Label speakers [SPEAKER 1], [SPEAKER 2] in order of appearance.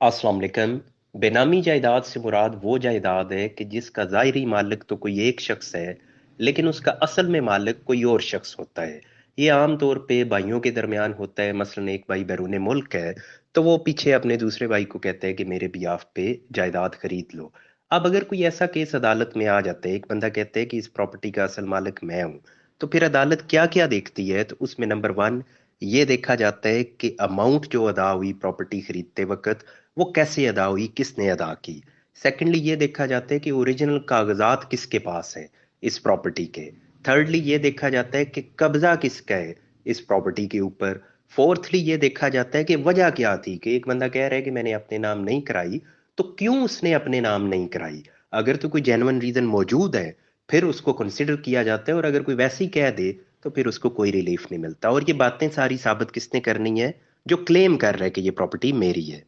[SPEAKER 1] अस्सलाम वालेकुम। बेनामी जायदाद से मुराद वो जायदाद है कि जिसका ज़ाहिरी मालिक तो कोई एक शख्स है, लेकिन उसका असल में मालिक कोई और शख्स होता है। ये आम तौर पे भाइयों के दरमियान होता है। मसलन एक भाई बैरून मुल्क है, तो वो पीछे अपने दूसरे भाई को कहता है कि मेरे बियाह पे जायदाद खरीद लो। अब अगर कोई ऐसा केस अदालत में आ जाता है, एक बंदा कहता है कि इस प्रॉपर्टी का असल मालिक मैं हूँ, तो फिर अदालत क्या क्या देखती है? तो उसमें नंबर वन, ये देखा जाता है कि अमाउंट जो अदा हुई प्रॉपर्टी खरीदते वक्त, वो कैसे अदा हुई, किसने अदा की। सेकेंडली ये देखा जाता है कि ओरिजिनल कागजात किसके पास है इस प्रॉपर्टी के। थर्डली ये देखा जाता है कि कब्जा किसका है इस प्रॉपर्टी के ऊपर। फोर्थली ये देखा जाता है कि वजह क्या थी, कि एक बंदा कह रहा है कि मैंने अपने नाम नहीं कराई, तो क्यों उसने अपने नाम नहीं कराई। अगर तो कोई जेन्युइन रीजन मौजूद है, फिर उसको कंसिडर किया जाता है, और अगर कोई वैसे ही कह दे तो फिर उसको कोई रिलीफ नहीं मिलता। और ये बातें सारी साबित किसने करनी है? जो क्लेम कर रहा है कि ये प्रॉपर्टी मेरी है।